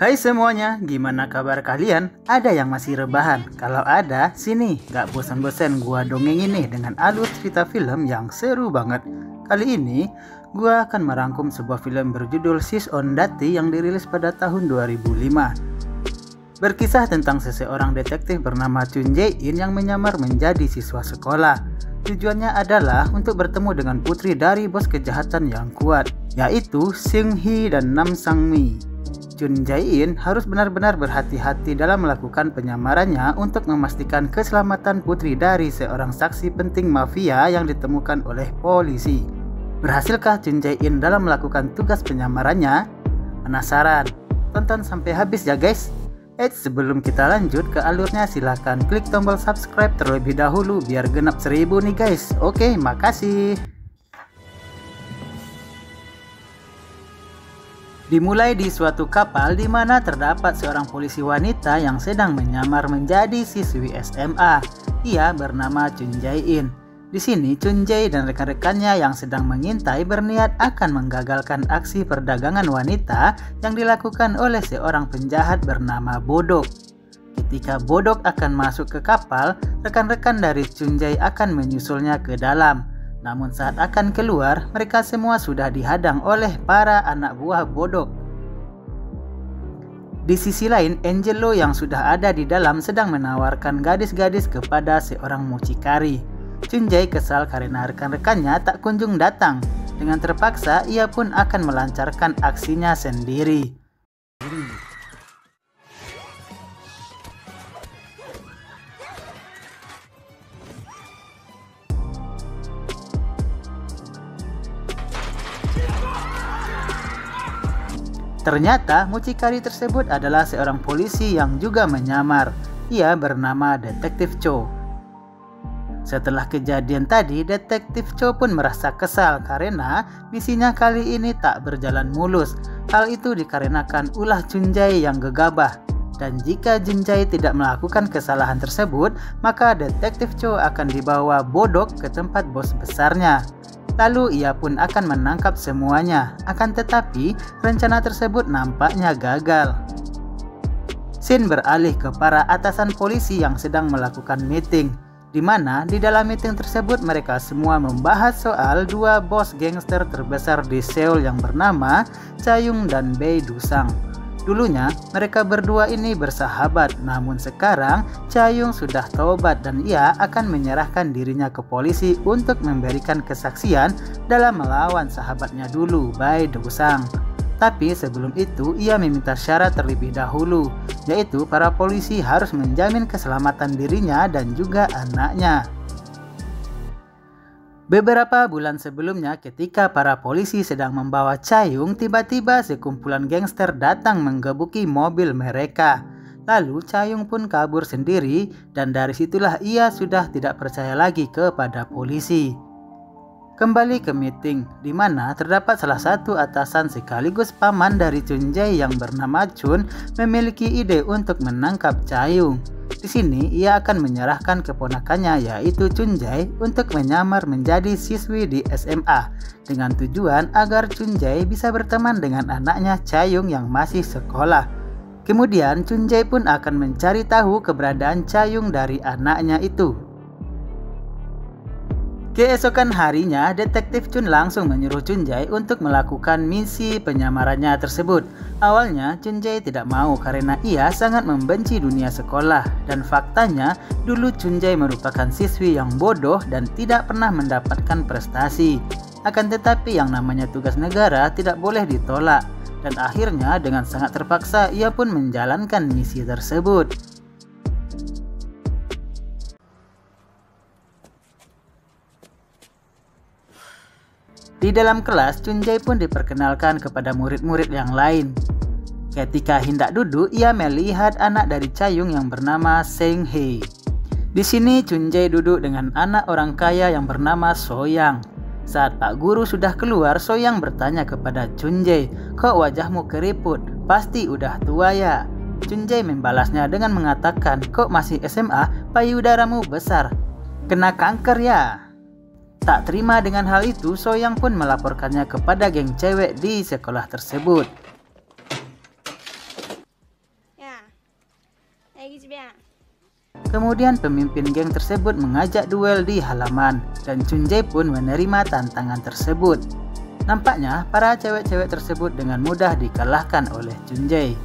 Hai semuanya, gimana kabar kalian? Ada yang masih rebahan? Kalau ada, sini, gak bosan-bosan gua dongengin nih dengan alur cerita film yang seru banget. Kali ini, gua akan merangkum sebuah film berjudul Sis Ondati yang dirilis pada tahun 2005. Berkisah tentang seseorang detektif bernama Chun Jae-in yang menyamar menjadi siswa sekolah. Tujuannya adalah untuk bertemu dengan putri dari bos kejahatan yang kuat, yaitu Seung Hee dan Nam Sang Mi. Chun Jae-in harus benar-benar berhati-hati dalam melakukan penyamarannya untuk memastikan keselamatan putri dari seorang saksi penting mafia yang ditemukan oleh polisi. Berhasilkah Chun Jae-in dalam melakukan tugas penyamarannya? Penasaran? Tonton sampai habis ya guys! Sebelum kita lanjut ke alurnya, silahkan klik tombol subscribe terlebih dahulu biar genap 1000 nih guys. Oke, makasih. Dimulai di suatu kapal di mana terdapat seorang polisi wanita yang sedang menyamar menjadi siswi SMA. Ia bernama Chun Jae-in. Di sini Chun Jae dan rekan-rekannya yang sedang mengintai berniat akan menggagalkan aksi perdagangan wanita yang dilakukan oleh seorang penjahat bernama Bodok. Ketika Bodok akan masuk ke kapal, rekan-rekan dari Chun Jae akan menyusulnya ke dalam. Namun saat akan keluar, mereka semua sudah dihadang oleh para anak buah Bodok. Di sisi lain, Angelo yang sudah ada di dalam sedang menawarkan gadis-gadis kepada seorang mucikari. Chun Jae kesal karena rekan-rekannya tak kunjung datang. Dengan terpaksa, ia pun akan melancarkan aksinya sendiri. Ternyata mucikari tersebut adalah seorang polisi yang juga menyamar. Ia bernama Detektif Cho. Setelah kejadian tadi, Detektif Cho pun merasa kesal karena misinya kali ini tak berjalan mulus. Hal itu dikarenakan ulah Chun Jae yang gegabah. Dan jika Chun Jae tidak melakukan kesalahan tersebut, maka Detektif Cho akan dibawa Bodok ke tempat bos besarnya. Lalu ia pun akan menangkap semuanya. Akan tetapi, rencana tersebut nampaknya gagal. Scene beralih ke para atasan polisi yang sedang melakukan meeting, di mana di dalam meeting tersebut mereka semua membahas soal dua bos gangster terbesar di Seoul yang bernama Chae-young dan Bae Do-sang. Dulunya mereka berdua ini bersahabat, namun sekarang Chae-young sudah taubat dan ia akan menyerahkan dirinya ke polisi untuk memberikan kesaksian dalam melawan sahabatnya dulu, Bae Do-sang. Tapi sebelum itu ia meminta syarat terlebih dahulu, yaitu para polisi harus menjamin keselamatan dirinya dan juga anaknya. Beberapa bulan sebelumnya, ketika para polisi sedang membawa Chae-young, tiba-tiba sekumpulan gangster datang menggebuki mobil mereka. Lalu Chae-young pun kabur sendiri dan dari situlah ia sudah tidak percaya lagi kepada polisi. Kembali ke meeting, di mana terdapat salah satu atasan sekaligus paman dari Chun Jae yang bernama Chun memiliki ide untuk menangkap Chae-young. Di sini ia akan menyerahkan keponakannya yaitu Chun Jae untuk menyamar menjadi siswi di SMA dengan tujuan agar Chun Jae bisa berteman dengan anaknya Chae-young yang masih sekolah. Kemudian Chun Jae pun akan mencari tahu keberadaan Chae-young dari anaknya itu. Keesokan harinya, Detektif Chun langsung menyuruh Chun Jae untuk melakukan misi penyamarannya tersebut. Awalnya, Chun Jae tidak mau karena ia sangat membenci dunia sekolah. Dan faktanya, dulu Chun Jae merupakan siswi yang bodoh dan tidak pernah mendapatkan prestasi. Akan tetapi yang namanya tugas negara tidak boleh ditolak. Dan akhirnya dengan sangat terpaksa ia pun menjalankan misi tersebut. Di dalam kelas, Chun Jae pun diperkenalkan kepada murid-murid yang lain. Ketika hendak duduk, ia melihat anak dari Chae-young yang bernama Seung Hee. Di sini Chun Jae duduk dengan anak orang kaya yang bernama So-yang. Saat Pak Guru sudah keluar, So-yang bertanya kepada Chun Jae, "Kok wajahmu keriput? Pasti udah tua ya?" Chun Jae membalasnya dengan mengatakan, "Kok masih SMA? Payudaramu besar. Kena kanker ya?" Tak terima dengan hal itu, So-yang pun melaporkannya kepada geng cewek di sekolah tersebut. Kemudian pemimpin geng tersebut mengajak duel di halaman dan Chunjae pun menerima tantangan tersebut. Nampaknya para cewek-cewek tersebut dengan mudah dikalahkan oleh Chunjae.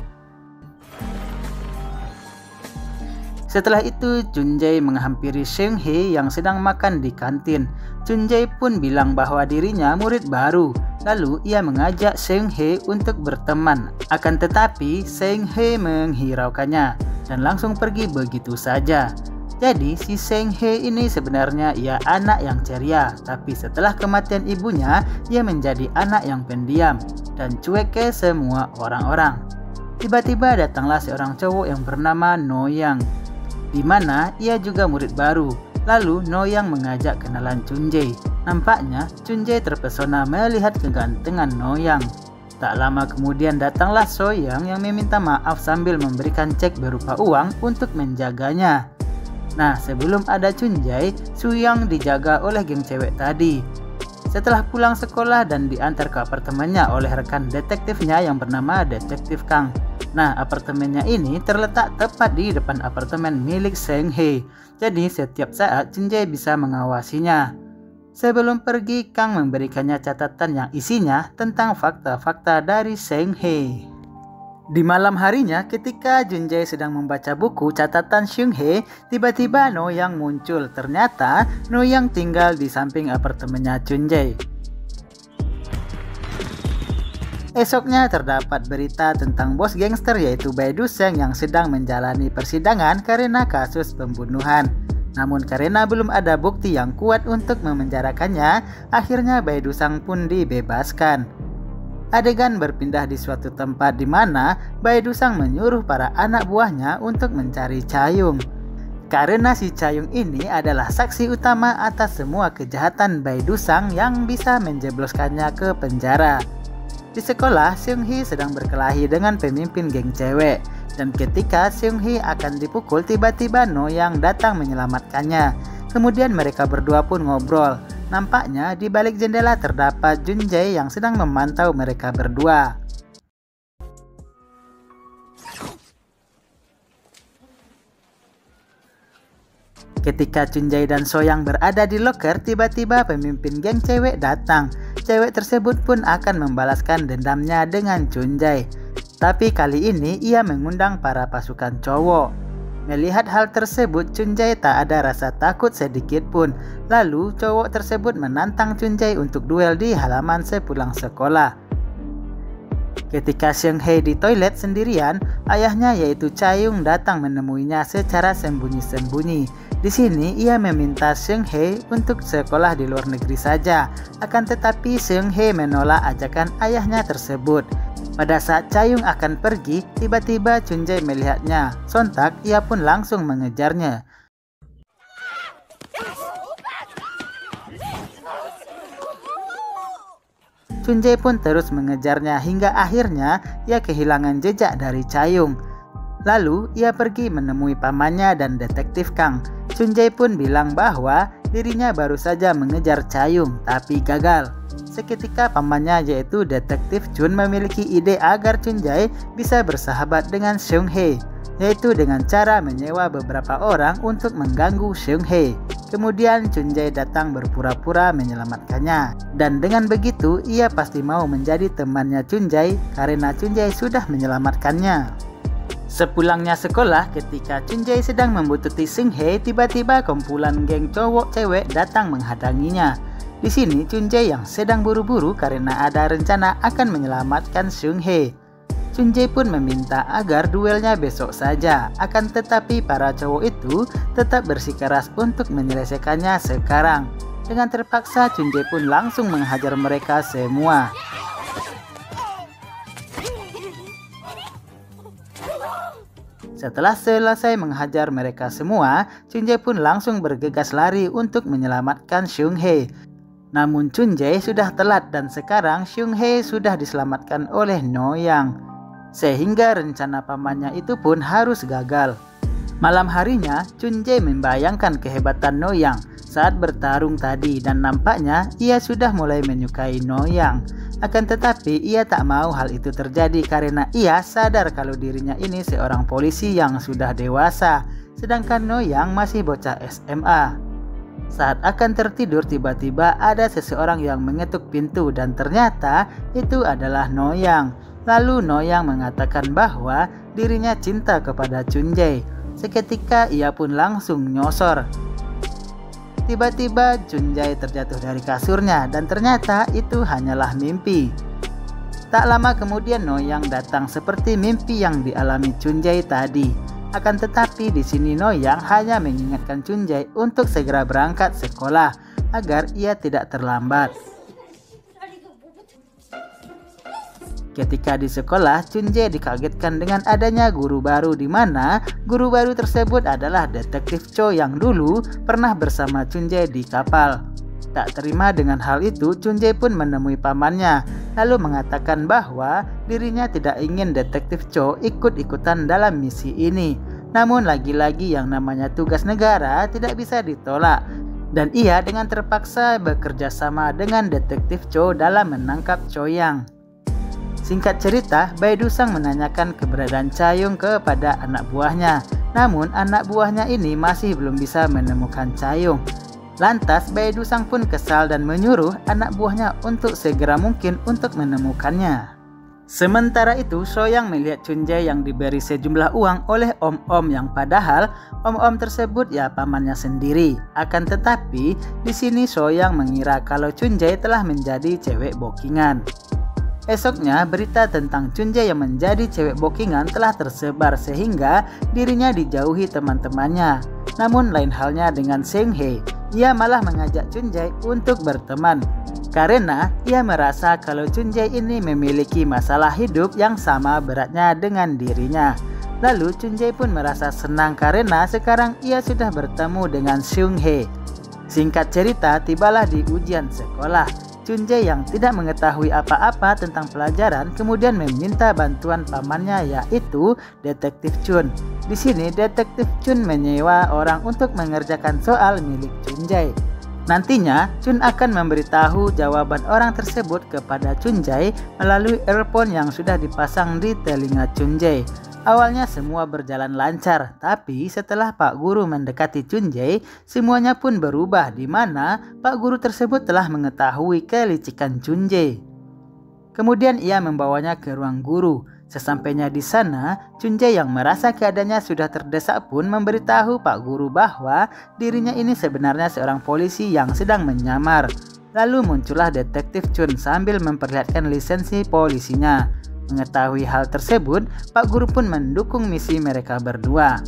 Setelah itu Chunjae menghampiri Seung-hye yang sedang makan di kantin. Chunjae pun bilang bahwa dirinya murid baru. Lalu ia mengajak Seung-hye untuk berteman. Akan tetapi Seung-hye menghiraukannya dan langsung pergi begitu saja. Jadi si Seung-hye ini sebenarnya ia anak yang ceria, tapi setelah kematian ibunya ia menjadi anak yang pendiam dan cuek ke semua orang-orang. Tiba-tiba datanglah seorang cowok yang bernama No Young, di mana ia juga murid baru. Lalu No Young mengajak kenalan Chunjae. Nampaknya Chunjae terpesona melihat kegantengan No Young. Tak lama kemudian datanglah So Young yang meminta maaf sambil memberikan cek berupa uang untuk menjaganya. Nah, sebelum ada Chunjae, So Young dijaga oleh geng cewek tadi. Setelah pulang sekolah dan diantar ke apartemennya oleh rekan detektifnya yang bernama Detektif Kang. Nah, apartemennya ini terletak tepat di depan apartemen milik Seung-hye. Jadi setiap saat Chunjae bisa mengawasinya. Sebelum pergi, Kang memberikannya catatan yang isinya tentang fakta-fakta dari Seung-hye. Di malam harinya, ketika Chunjae sedang membaca buku catatan Seung-hye, tiba-tiba No Young muncul. Ternyata No Young tinggal di samping apartemennya Chunjae. Esoknya terdapat berita tentang bos gangster yaitu Bae Du-seng yang sedang menjalani persidangan karena kasus pembunuhan. Namun karena belum ada bukti yang kuat untuk memenjarakannya, akhirnya Bae Du-seng pun dibebaskan. Adegan berpindah di suatu tempat di mana Bae Du-seng menyuruh para anak buahnya untuk mencari Cha-young. Karena si Cha-young ini adalah saksi utama atas semua kejahatan Bae Du-seng yang bisa menjebloskannya ke penjara. Di sekolah, Seung-hye sedang berkelahi dengan pemimpin geng cewek. Dan ketika Seung-hye akan dipukul, tiba-tiba No Young datang menyelamatkannya. Kemudian mereka berdua pun ngobrol. Nampaknya di balik jendela terdapat Chunjae yang sedang memantau mereka berdua. Ketika Chunjae dan So Young berada di loker, tiba-tiba pemimpin geng cewek datang. Cewek tersebut pun akan membalaskan dendamnya dengan Chunjae. Tapi kali ini ia mengundang para pasukan cowok. Melihat hal tersebut, Chunjae tak ada rasa takut sedikit pun. Lalu cowok tersebut menantang Chunjae untuk duel di halaman sepulang sekolah. Ketika Seung-hye di toilet sendirian, ayahnya yaitu Cha-young datang menemuinya secara sembunyi-sembunyi. Di sini ia meminta Seung-hye untuk sekolah di luar negeri saja. Akan tetapi Seung-hye menolak ajakan ayahnya tersebut. Pada saat Cha-young akan pergi, tiba-tiba Chunjae melihatnya. Sontak ia pun langsung mengejarnya. Chunjae pun terus mengejarnya hingga akhirnya ia kehilangan jejak dari Cha-young. Lalu ia pergi menemui pamannya dan detektif Kang. Chunjae pun bilang bahwa dirinya baru saja mengejar Cha-young tapi gagal. Seketika pamannya yaitu detektif Chun memiliki ide agar Chunjae bisa bersahabat dengan Seung-hye, yaitu dengan cara menyewa beberapa orang untuk mengganggu Seung-hye. Kemudian Chunjae datang berpura-pura menyelamatkannya. Dan dengan begitu ia pasti mau menjadi temannya Chunjae karena Chunjae sudah menyelamatkannya. Sepulangnya sekolah, ketika Chunjae sedang membuntuti Seung-hye, tiba-tiba kumpulan geng cowok cewek datang menghadanginya. Di sini Chunjae yang sedang buru-buru karena ada rencana akan menyelamatkan Seung-hye. Chunjae pun meminta agar duelnya besok saja. Akan tetapi para cowok itu tetap bersikeras untuk menyelesaikannya sekarang. Dengan terpaksa Chunjae pun langsung menghajar mereka semua. Setelah selesai menghajar mereka semua, Chunjae pun langsung bergegas lari untuk menyelamatkan Seung-hye. Namun Chunjae sudah telat dan sekarang Seung-hye sudah diselamatkan oleh No Young. Sehingga rencana pamannya itu pun harus gagal. Malam harinya, Chunjae membayangkan kehebatan No Young saat bertarung tadi dan nampaknya ia sudah mulai menyukai No Young. Akan tetapi ia tak mau hal itu terjadi karena ia sadar kalau dirinya ini seorang polisi yang sudah dewasa, sedangkan Noyang masih bocah SMA. Saat akan tertidur, tiba-tiba ada seseorang yang mengetuk pintu dan ternyata itu adalah Noyang. Lalu Noyang mengatakan bahwa dirinya cinta kepada Chunjae. Seketika ia pun langsung nyosor. Tiba-tiba Chunjae terjatuh dari kasurnya dan ternyata itu hanyalah mimpi. Tak lama kemudian Noyang datang seperti mimpi yang dialami Chunjae tadi. Akan tetapi di sini Noyang hanya mengingatkan Chunjae untuk segera berangkat sekolah agar ia tidak terlambat. Ketika di sekolah, Chunjae dikagetkan dengan adanya guru baru di mana guru baru tersebut adalah detektif Cho yang dulu pernah bersama Chunjae di kapal. Tak terima dengan hal itu, Chunjae pun menemui pamannya lalu mengatakan bahwa dirinya tidak ingin detektif Cho ikut-ikutan dalam misi ini. Namun lagi-lagi yang namanya tugas negara tidak bisa ditolak dan ia dengan terpaksa bekerja sama dengan detektif Cho dalam menangkap Choyang. Singkat cerita, Baidusang menanyakan keberadaan Chayung kepada anak buahnya. Namun anak buahnya ini masih belum bisa menemukan Chayung. Lantas Baidusang pun kesal dan menyuruh anak buahnya untuk segera mungkin untuk menemukannya. Sementara itu, Soyang melihat Chunjae yang diberi sejumlah uang oleh om-om yang padahal om-om tersebut ya pamannya sendiri. Akan tetapi di sini Soyang mengira kalau Chunjae telah menjadi cewek bookingan. Esoknya, berita tentang Chunjae yang menjadi cewek bookingan telah tersebar sehingga dirinya dijauhi teman-temannya. Namun lain halnya dengan Seung-hae, ia malah mengajak Chunjae untuk berteman. Karena ia merasa kalau Chunjae ini memiliki masalah hidup yang sama beratnya dengan dirinya. Lalu Chunjae pun merasa senang karena sekarang ia sudah bertemu dengan Seung-hae. Singkat cerita, tibalah di ujian sekolah. Chunjae yang tidak mengetahui apa-apa tentang pelajaran kemudian meminta bantuan pamannya yaitu Detektif Chun. Di sini Detektif Chun menyewa orang untuk mengerjakan soal milik Chunjae. Nantinya Chun akan memberitahu jawaban orang tersebut kepada Chunjae melalui earphone yang sudah dipasang di telinga Chunjae. Awalnya semua berjalan lancar, tapi setelah Pak Guru mendekati Chunjae, semuanya pun berubah di mana Pak Guru tersebut telah mengetahui kelicikan Chunjae. Kemudian ia membawanya ke ruang guru. Sesampainya di sana, Chunjae yang merasa keadaannya sudah terdesak pun memberitahu Pak Guru bahwa dirinya ini sebenarnya seorang polisi yang sedang menyamar. Lalu muncullah Detektif Chun sambil memperlihatkan lisensi polisinya. Mengetahui hal tersebut, Pak Guru pun mendukung misi mereka berdua.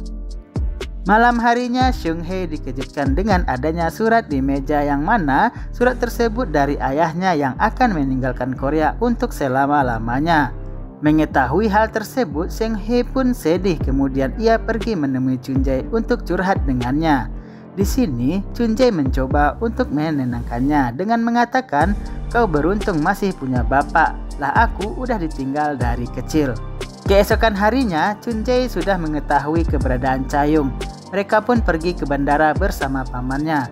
Malam harinya, Seung-hae dikejutkan dengan adanya surat di meja yang mana surat tersebut dari ayahnya yang akan meninggalkan Korea untuk selama-lamanya. Mengetahui hal tersebut, Seung-hae pun sedih, kemudian ia pergi menemui Chunjae untuk curhat dengannya. Di sini, Chunjae mencoba untuk menenangkannya dengan mengatakan, "Kau beruntung masih punya bapak, lah aku udah ditinggal dari kecil." Keesokan harinya, Chunjae sudah mengetahui keberadaan Chayung. Mereka pun pergi ke bandara bersama pamannya.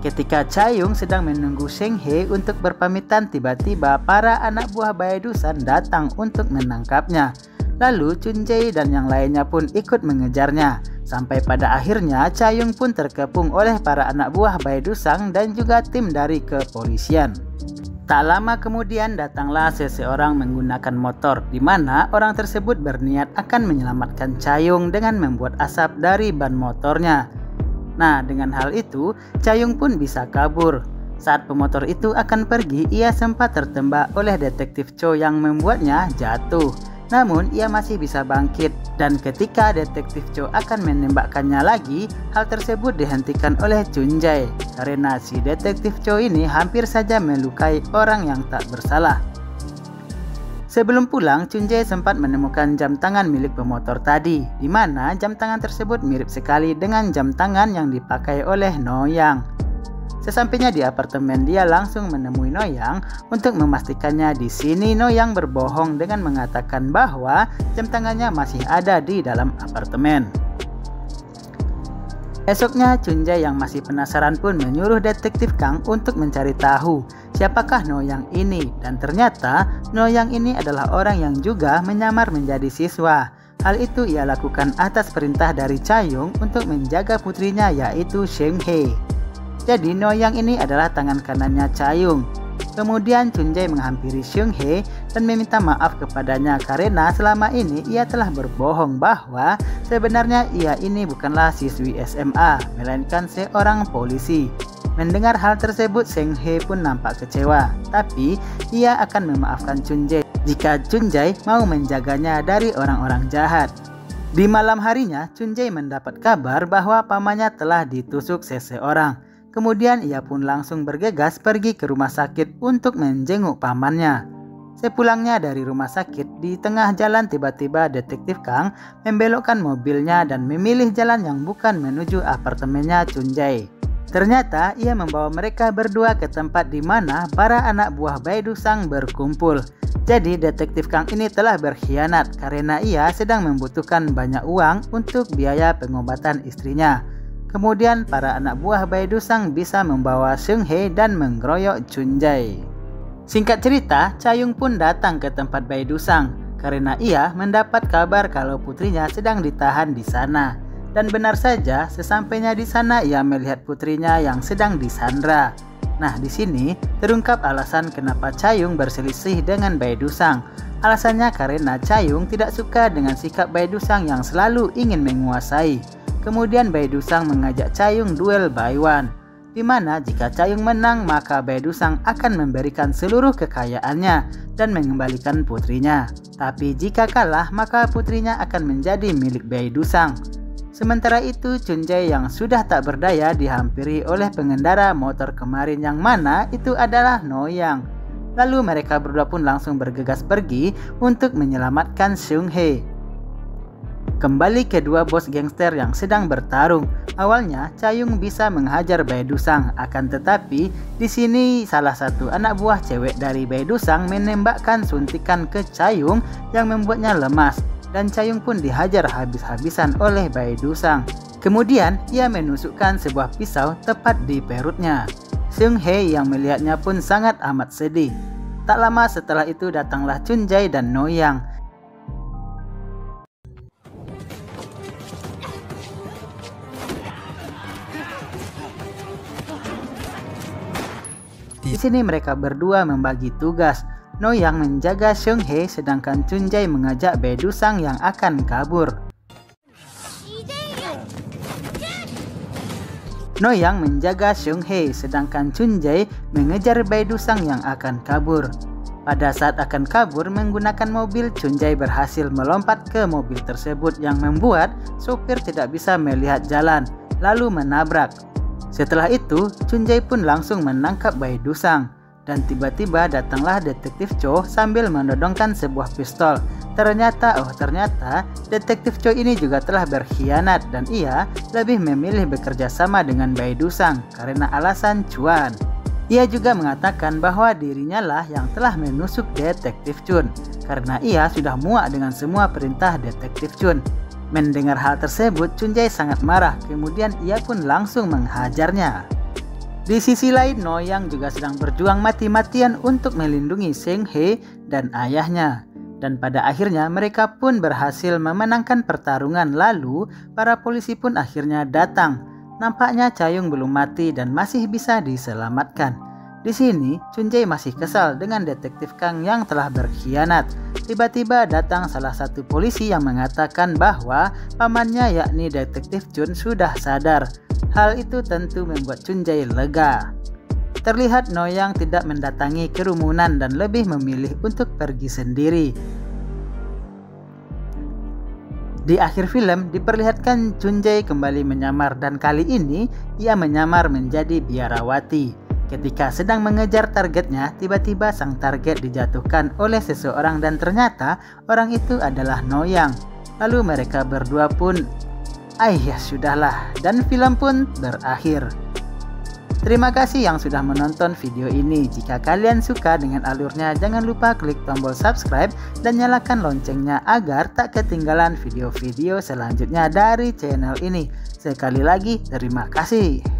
Ketika Chayung sedang menunggu Seung-hae untuk berpamitan, tiba-tiba para anak buah Baedusan datang untuk menangkapnya. Lalu Chunjae dan yang lainnya pun ikut mengejarnya. Sampai pada akhirnya Chayung pun terkepung oleh para anak buah Baedusang dan juga tim dari kepolisian. Tak lama kemudian datanglah seseorang menggunakan motor di mana orang tersebut berniat akan menyelamatkan Chayung dengan membuat asap dari ban motornya. Nah, dengan hal itu Chayung pun bisa kabur. Saat pemotor itu akan pergi, ia sempat tertembak oleh Detektif Cho yang membuatnya jatuh. Namun ia masih bisa bangkit dan ketika Detektif Cho akan menembakkannya lagi, hal tersebut dihentikan oleh Chunjae karena si Detektif Cho ini hampir saja melukai orang yang tak bersalah. Sebelum pulang, Chunjae sempat menemukan jam tangan milik pemotor tadi, di mana jam tangan tersebut mirip sekali dengan jam tangan yang dipakai oleh Noyang. Sesampainya di apartemen, dia langsung menemui Noyang untuk memastikannya. Di sini Noyang berbohong dengan mengatakan bahwa jam tangannya masih ada di dalam apartemen. Esoknya Chunjae yang masih penasaran pun menyuruh detektif Kang untuk mencari tahu siapakah Noyang ini, dan ternyata Noyang ini adalah orang yang juga menyamar menjadi siswa. Hal itu ia lakukan atas perintah dari Cha-young untuk menjaga putrinya yaitu Seung-hae. Jadi Noyang ini adalah tangan kanannya Cha-young. Kemudian Chunjae menghampiri Seung-hae dan meminta maaf kepadanya karena selama ini ia telah berbohong bahwa sebenarnya ia ini bukanlah siswi SMA, melainkan seorang polisi. Mendengar hal tersebut, Seung-hae pun nampak kecewa, tapi ia akan memaafkan Chunjae jika Chunjae mau menjaganya dari orang-orang jahat. Di malam harinya, Chunjae mendapat kabar bahwa pamannya telah ditusuk seseorang. Kemudian ia pun langsung bergegas pergi ke rumah sakit untuk menjenguk pamannya. Sepulangnya dari rumah sakit, di tengah jalan tiba-tiba detektif Kang membelokkan mobilnya dan memilih jalan yang bukan menuju apartemennya Chunjae. Ternyata ia membawa mereka berdua ke tempat di mana para anak buah Baidusang berkumpul. Jadi detektif Kang ini telah berkhianat karena ia sedang membutuhkan banyak uang untuk biaya pengobatan istrinya. Kemudian para anak buah Baidusang bisa membawa Seung-hae dan mengeroyok Chunjae. Singkat cerita, Cha-young pun datang ke tempat Baidusang karena ia mendapat kabar kalau putrinya sedang ditahan di sana. Dan benar saja, sesampainya di sana ia melihat putrinya yang sedang disandra. Nah, di sini terungkap alasan kenapa Cha-young berselisih dengan Baidusang. Alasannya karena Cha-young tidak suka dengan sikap Baidusang yang selalu ingin menguasai. Kemudian Baidusang mengajak Cha-young duel by one, di mana jika Cha-young menang maka Baidusang akan memberikan seluruh kekayaannya dan mengembalikan putrinya. Tapi jika kalah maka putrinya akan menjadi milik Baidusang. Sementara itu Chunjae yang sudah tak berdaya dihampiri oleh pengendara motor kemarin yang mana itu adalah Noyang. Lalu mereka berdua pun langsung bergegas pergi untuk menyelamatkan Seung-hae. Kembali ke dua bos gangster yang sedang bertarung. Awalnya Cha-young bisa menghajar Baidusang, akan tetapi di sini salah satu anak buah cewek dari Baidusang menembakkan suntikan ke Cha-young yang membuatnya lemas, dan Cha-young pun dihajar habis-habisan oleh Baidusang. Kemudian ia menusukkan sebuah pisau tepat di perutnya. Seung-hae yang melihatnya pun sangat amat sedih. Tak lama setelah itu datanglah Chunjae dan Noyang. Di sini mereka berdua membagi tugas. Noyang menjaga Seung-hae sedangkan Chunjae mengajak Baidusang yang akan kabur. Noyang menjaga Seung-hae sedangkan Chunjae mengejar Baidusang yang akan kabur. Pada saat akan kabur menggunakan mobil, Chunjae berhasil melompat ke mobil tersebut yang membuat sopir tidak bisa melihat jalan, lalu menabrak. Setelah itu, Chunjae pun langsung menangkap Baidusang. Dan tiba-tiba datanglah detektif Cho sambil menodongkan sebuah pistol. Ternyata detektif Cho ini juga telah berkhianat dan ia lebih memilih bekerja sama dengan Baidusang karena alasan cuan. Ia juga mengatakan bahwa dirinya lah yang telah menusuk detektif Chun karena ia sudah muak dengan semua perintah detektif Chun. Mendengar hal tersebut, Chunjae sangat marah, kemudian ia pun langsung menghajarnya. Di sisi lain, Noyang juga sedang berjuang mati-matian untuk melindungi Seung-hae dan ayahnya. Dan pada akhirnya mereka pun berhasil memenangkan pertarungan, lalu para polisi pun akhirnya datang. Nampaknya Cha-young belum mati dan masih bisa diselamatkan. Di sini, Chunjae masih kesal dengan detektif Kang yang telah berkhianat. Tiba-tiba datang salah satu polisi yang mengatakan bahwa pamannya yakni detektif Chun sudah sadar. Hal itu tentu membuat Chunjae lega. Terlihat Noyang tidak mendatangi kerumunan dan lebih memilih untuk pergi sendiri. Di akhir film diperlihatkan Chunjae kembali menyamar dan kali ini ia menyamar menjadi biarawati. Ketika sedang mengejar targetnya, tiba-tiba sang target dijatuhkan oleh seseorang dan ternyata orang itu adalah Noyang. Lalu mereka berdua pun, ya sudahlah, dan film pun berakhir. Terima kasih yang sudah menonton video ini. Jika kalian suka dengan alurnya, jangan lupa klik tombol subscribe dan nyalakan loncengnya agar tak ketinggalan video-video selanjutnya dari channel ini. Sekali lagi, terima kasih.